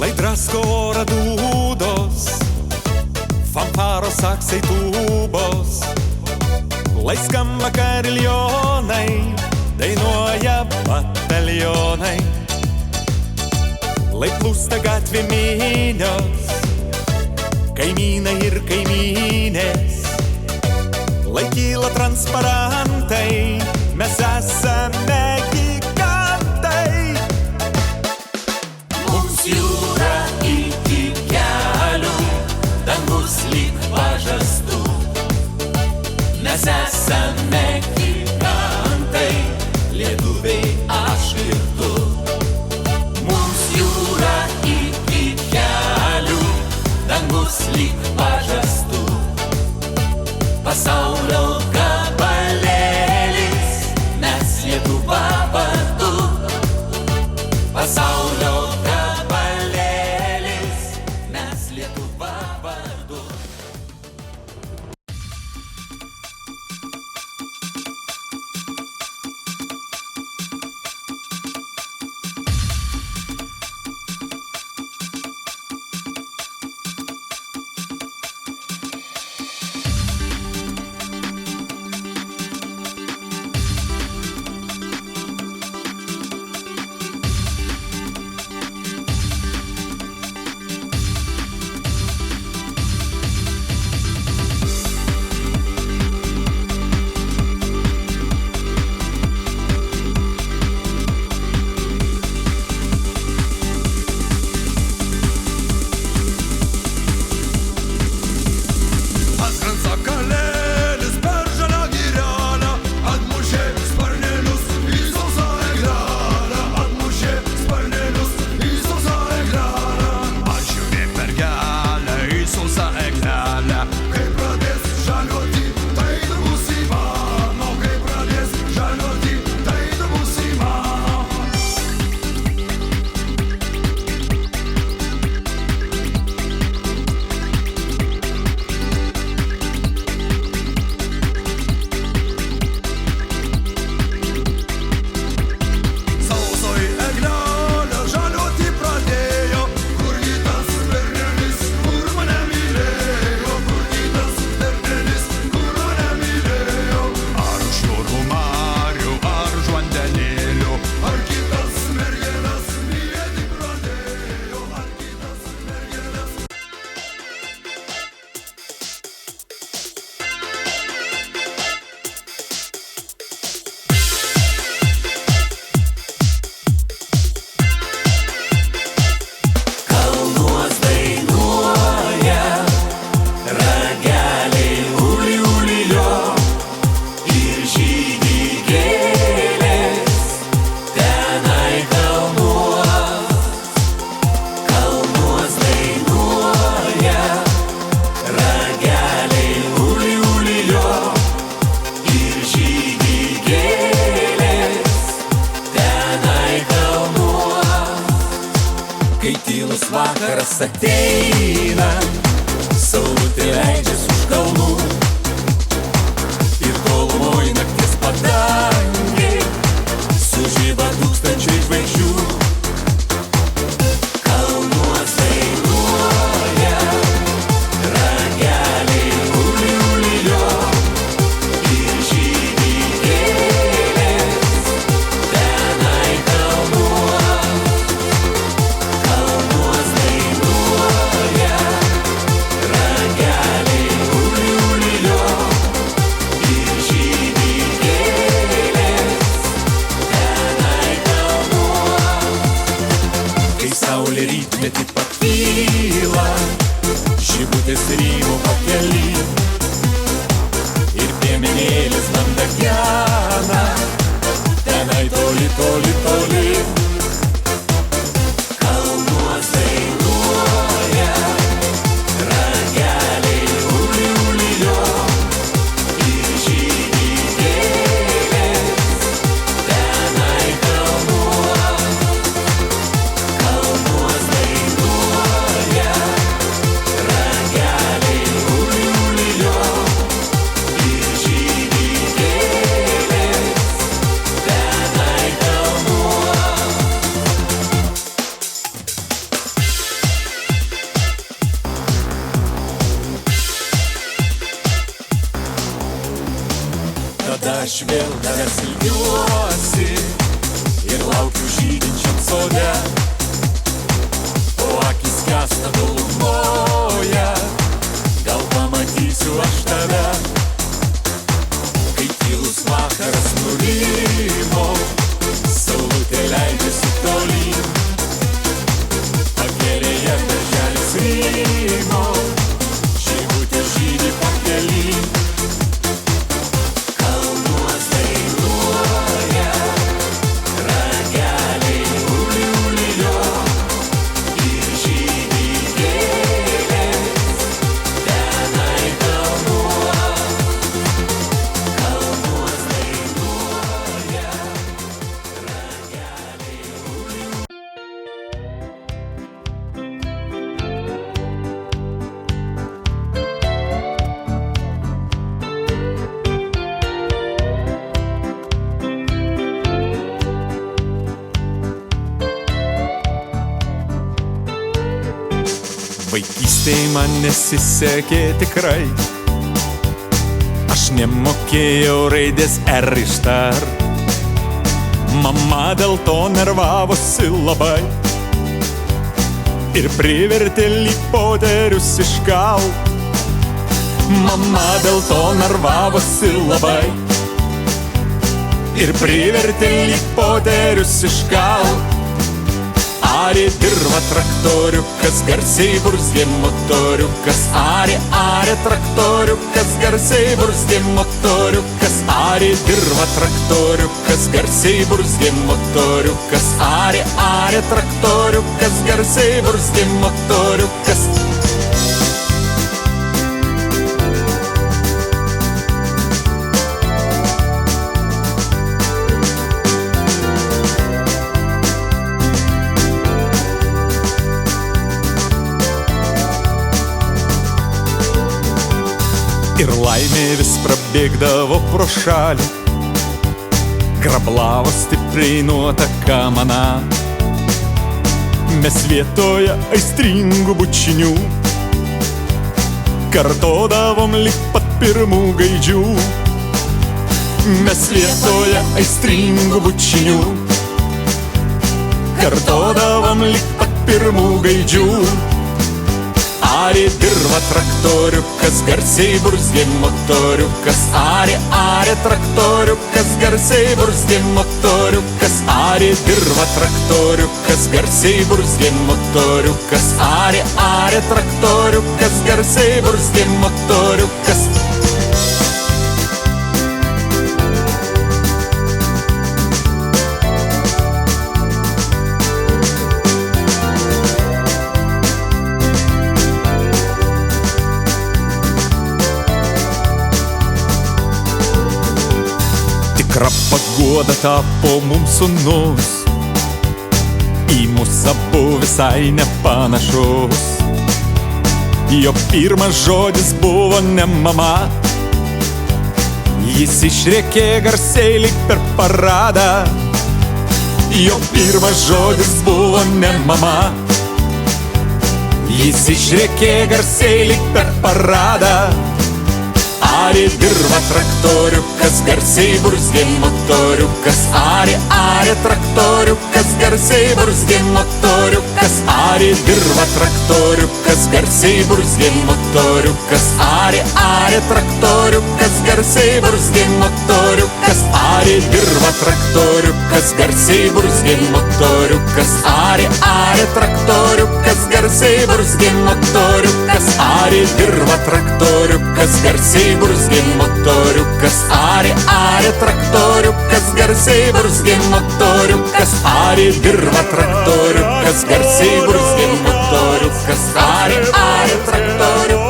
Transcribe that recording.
lai drasko orą dūdos, fanfaros, saksai, tūbos, lai skamba kariljonai, dainuoja batalionai, lai plūsta gatvė minios, kaimynai ir kaimynės, lai kyla transparantai, mes esame gigantai. Mums jūra iki kelių, dangus lyg pažastų, mes esame gigantai, lietuviai aš ir tu. Mums jūra iki kelių, dangus lyg pažastų, pasaulio gabalėlis, mes Lietuva vardu. Pasaulio gabalėlis, mes Lietuva vardu. Vakaras ateina, saulutė leidžias už kalnų ir tolumoj nakties padangėj sužiba tūkstančiai žvaigždžių. Kalnuos dainuoja rageliai uli ulilio ir žydi gėlės tenai kalnuos. Saulė rytmetį pakyla, žibutės rymo pakely ir piemenėlis landa gena, tenai toli, toli, toli. Kalnuos dainuoja rageliai uli ulilio ir žydi gėlės tenai kalnuos. Rageliai uli ulilio ir žydi gėlės. aš vėl tavęs ilgiuosi ir laukiu žydinčiam sode, o akis skęsta tolumoje, gal pamatysiu aš tave. Kai tylus vakaras nurimo, saulutė leidžiasi tolyn, pakelėje darželis rymo, žibutė žydi pakelyn. Kalnuos dainuoja, rageliai uli ulijo, ir žydi gėlės, tenai kalnuo. Kalnuos dainuoja, rageliai uli ulijo. Vaikystėj man nesisekė tikrai, aš nemokėjau raidės R ištart. Mama dėl to nervavosi labai ir privertė lypoterius iškalt. Mama dėl to nervavosi labai ir privertė lypoterius iškalt. Arė dirva traktoriukas, garsiai burzgė motoriukas. Arė traktoriukas, garsiai burzgė motoriukas. Arė dirva traktoriukas, garsiai burzgė motoriukas. Arė traktoriukas, garsiai burzgė motoriukas. Ir laimė vis prabėgdavo pro šalį, grablavo stipriai nuotaka mana. Mes vietoje aistringų bučinių kartodavom lyg pat pirmų gaidžių. Mes vietoje aistringų bučinių kartodavom lyg pat pirmų gaidžių. Arė dirva traktoriukas, garsiai burzgė motoriukas. Arė traktoriukas, garsiai burzgė motoriukas. Arė dirva traktoriukas, garsiai burzgė motoriukas. Arė traktoriukas, garsiai burzgė motoriukas. Tikra paguoda tapo mums sūnus, į mus abu visai nepanašus. Jo pirmas žodis buvo ne mama, jis išrėkė garsiai lyg per paradą. Jo pirmas žodis buvo ne mama, jis išrėkė garsiai lyg per paradą. Arė dirva traktoriukas, garsiai burzgė motoriukas. Arė traktoriukas, garsiai burzgė motoriukas. Arė dirva traktoriukas, garsiai burzgė motoriukas. Arė traktoriukas, garsiai burzgė motoriukas. Arė dirva traktoriukas, garsiai burzgė motoriukas. Arė traktoriukas, garsiai burzgė motoriukas. Arė dirva traktoriukas, garsiai burzgė motoriukas. Arė traktoriukas, garsiai burzgė motoriukas. Arė dirva traktoriukas, garsiai burzgė motoriukas. Arė traktoriukas.